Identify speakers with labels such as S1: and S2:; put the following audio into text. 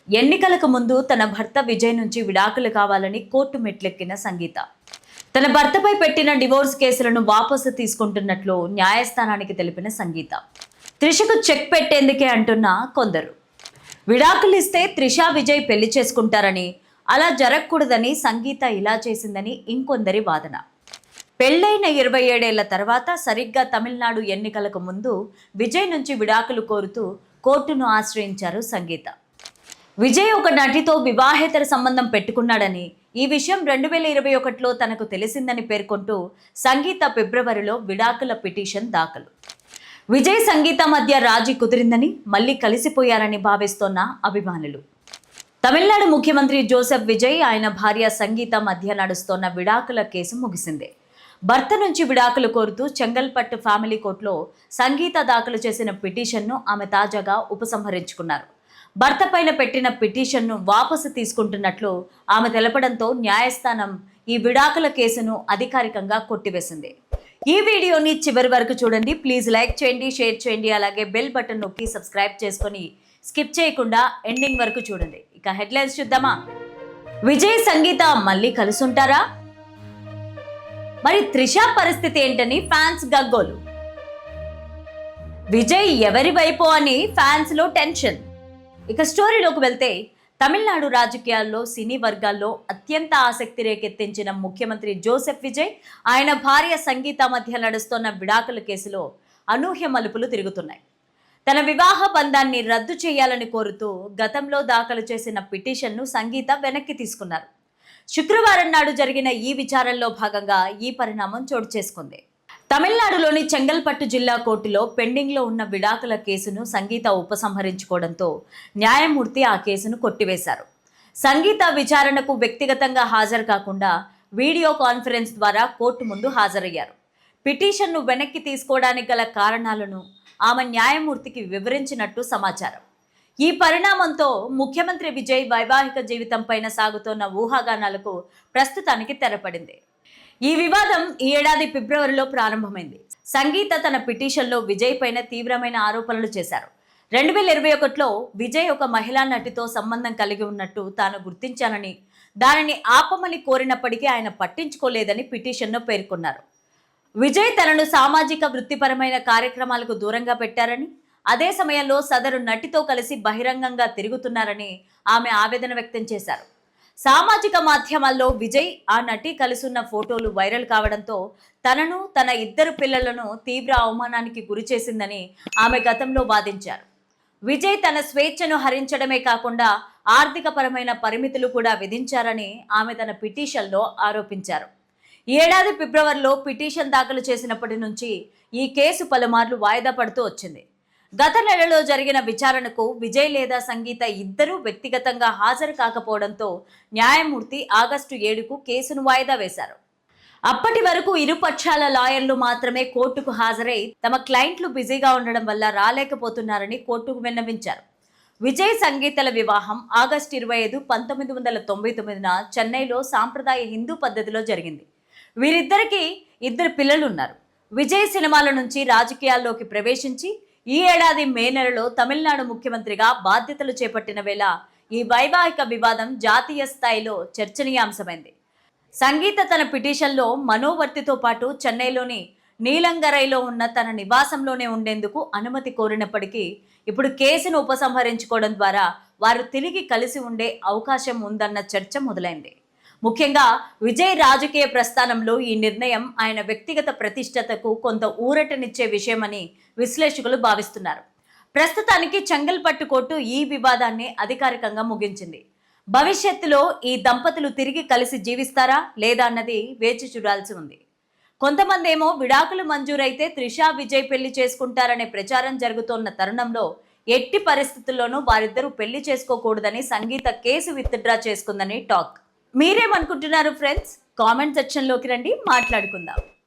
S1: ఎన్నికలకు ముందు తన భర్త విజయ్ నుంచి విడాకులు కావాలని కోర్టు మెట్లెక్కిన సంగీత తన భర్తపై పెట్టిన డివోర్స్ కేసులను వాపసు తీసుకుంటున్నట్లు న్యాయస్థానానికి తెలిపిన సంగీత త్రిషకు చెక్ పెట్టేందుకే అంటున్న కొందరు విడాకులు ఇస్తే త్రిష విజయ్ పెళ్లి చేసుకుంటారని అలా జరగకూడదని సంగీత ఇలా చేసిందని ఇంకొందరి వాదన. పెళ్లైన 27 ఏళ్ల తర్వాత సరిగ్గా తమిళనాడు ఎన్నికలకు ముందు విజయ్ నుంచి విడాకులు కోరుతూ కోర్టును ఆశ్రయించారు సంగీత. విజయ్ ఒక నటితో వివాహేతర సంబంధం పెట్టుకున్నాడని, ఈ విషయం 2021లో తనకు తెలిసిందని పేర్కొంటూ సంగీత ఫిబ్రవరిలో విడాకుల పిటిషన్ దాఖలు. విజయ్ సంగీత మధ్య రాజీ కుదిరిందని, మళ్లీ కలిసిపోయారని భావిస్తోన్న అభిమానులు. తమిళనాడు ముఖ్యమంత్రి జోసెఫ్ విజయ్, ఆయన భార్య సంగీత మధ్య నడుస్తోన్న విడాకుల కేసు ముగిసింది. భర్త నుంచి విడాకులు కోరుతూ చెంగల్పట్టు ఫ్యామిలీ కోర్టులో సంగీత దాఖలు చేసిన పిటిషన్ను ఆమె తాజాగా ఉపసంహరించుకున్నారు. భర్త పైన పెట్టిన పిటిషన్ను వాపసు తీసుకుంటున్నట్లు ఆమె తెలపడంతో న్యాయస్థానం ఈ విడాకుల కేసును అధికారికంగా కొట్టివేసింది. ఈ వీడియోని చివరి వరకు చూడండి. ప్లీజ్ లైక్ చేయండి, షేర్ చేయండి, అలాగే బెల్ బటన్ నొక్కి సబ్స్క్రైబ్ చేసుకొని స్కిప్ చేయకుండా ఎండింగ్ వరకు చూడండి. ఇక హెడ్లైన్స్ చూద్దామా. విజయ్ సంగీత మళ్ళీ కలుసుంటారా? మరి త్రిష పరిస్థితి ఏంటని ఫ్యాన్స్ గగ్గోలు. విజయ్ ఎవరి వైపు అని ఫ్యాన్స్ లో టెన్షన్. ఇక స్టోరీలోకి వెళ్తే, తమిళనాడు రాజకీయాల్లో సినీ వర్గాల్లో అత్యంత ఆసక్తి రేకెత్తించిన ముఖ్యమంత్రి జోసెఫ్ విజయ్, ఆయన భార్య సంగీత మధ్య నడుస్తున్న విడాకుల కేసులో అనూహ్య మలుపులు తిరుగుతున్నాయి. తన వివాహ బంధాన్ని రద్దు చేయాలని కోరుతూ గతంలో దాఖలు చేసిన పిటిషన్ను సంగీత వెనక్కి తీసుకున్నారు. శుక్రవారం నాడు జరిగిన ఈ విచారణలో భాగంగా ఈ పరిణామం చోటు చేసుకుంది. తమిళనాడులోని చెంగల్పట్టు జిల్లా కోర్టులో పెండింగ్లో ఉన్న విడాకుల కేసును సంగీత ఉపసంహరించుకోవడంతో న్యాయమూర్తి ఆ కేసును కొట్టివేశారు. సంగీత విచారణకు వ్యక్తిగతంగా హాజరు కాకుండా వీడియో కాన్ఫరెన్స్ ద్వారా కోర్టు ముందు హాజరయ్యారు. పిటిషన్ను వెనక్కి తీసుకోవడానికి గల కారణాలను ఆమె న్యాయమూర్తికి వివరించినట్టు సమాచారం. ఈ పరిణామంతో ముఖ్యమంత్రి విజయ్ వైవాహిక జీవితం పైన సాగుతోన్న ఊహాగానాలకు ప్రస్తుతానికి తెరపడింది. ఈ వివాదం ఈ ఏడాది ఫిబ్రవరిలో ప్రారంభమైంది. సంగీత తన పిటిషన్లో విజయ్ పైన తీవ్రమైన ఆరోపణలు చేశారు. 2021లో విజయ్ ఒక మహిళా నటితో సంబంధం కలిగి ఉన్నట్టు తాను గుర్తించానని, దానిని ఆపమని కోరినప్పటికీ ఆయన పట్టించుకోలేదని పిటిషన్లో పేర్కొన్నారు. విజయ్ తనను సామాజిక వృత్తిపరమైన కార్యక్రమాలకు దూరంగా పెట్టారని, అదే సమయంలో సదరు నటితో కలిసి బహిరంగంగా తిరుగుతున్నారని ఆమె ఆవేదన వ్యక్తం చేశారు. సామాజిక మాధ్యమాల్లో విజయ్, ఆ నటి కలిసున్న ఫోటోలు వైరల్ కావడంతో తనను, తన 2 పిల్లలను తీవ్ర అవమానానికి గురి చేసిందని ఆమె గతంలో వాదించారు. విజయ్ తన స్వేచ్ఛను హరించడమే కాకుండా ఆర్థిక పరమైన పరిమితులు కూడా విధించారని ఆమె తన పిటిషన్లో ఆరోపించారు. ఈ ఏడాది ఫిబ్రవరిలో పిటిషన్ దాఖలు చేసినప్పటి నుంచి ఈ కేసు పలుమార్లు వాయిదా పడుతూ వచ్చింది. గత నెలలో జరిగిన విచారణకు విజయ్ లేదా సంగీత ఇద్దరూ వ్యక్తిగతంగా హాజరు కాకపోవడంతో న్యాయమూర్తి ఆగస్టు 7కు కేసును వాయిదా వేశారు. అప్పటి వరకు ఇరు పక్షాల లాయర్లు మాత్రమే కోర్టుకు హాజరై తమ క్లయింట్లు బిజీగా ఉండడం వల్ల రాలేకపోతున్నారని కోర్టుకు విన్నవించారు. విజయ్ సంగీతల వివాహం ఆగస్టు 25, 1999న చెన్నైలో సాంప్రదాయ హిందూ పద్ధతిలో జరిగింది. వీరిద్దరికీ 2 పిల్లలున్నారు. విజయ్ సినిమాల నుంచి రాజకీయాల్లోకి ప్రవేశించి ఈ ఏడాది మే నెలలో తమిళనాడు ముఖ్యమంత్రిగా బాధ్యతలు చేపట్టిన వేళ ఈ వైవాహిక వివాదం జాతీయ స్థాయిలో చర్చనీయాంశమైంది. సంగీత తన పిటిషన్లో మనోవర్తితో పాటు చెన్నైలోని నీలంగరైలో ఉన్న తన నివాసంలోనే ఉండేందుకు అనుమతి కోరినప్పటికీ ఇప్పుడు కేసును ఉపసంహరించుకోవడం ద్వారా వారు తిరిగి కలిసి ఉండే అవకాశం ఉందన్న చర్చ మొదలైంది. ముఖ్యంగా విజయ్ రాజకీయ ప్రస్థానంలో ఈ నిర్ణయం ఆయన వ్యక్తిగత ప్రతిష్టతకు కొంత ఊరటనిచ్చే విషయమని విశ్లేషకులు భావిస్తున్నారు. ప్రస్తుతానికి చెంగల్పట్టు కోర్టు ఈ వివాదాన్ని అధికారికంగా ముగించింది. భవిష్యత్తులో ఈ దంపతులు తిరిగి కలిసి జీవిస్తారా లేదా అన్నది వేచి చూడాల్సి ఉంది. కొంతమంది ఏమో విడాకులు మంజూరైతే త్రిష విజయ్ పెళ్లి చేసుకుంటారనే ప్రచారం జరుగుతోన్న తరుణంలో ఎట్టి పరిస్థితుల్లోనూ వారిద్దరూ పెళ్లి చేసుకోకూడదని సంగీత కేసు విత్డ్రా చేసుకుందని టాక్. మీరేమనుకుంటున్నారు ఫ్రెండ్స్? కామెంట్ సెక్షన్లోకి రండి, మాట్లాడుకుందాం.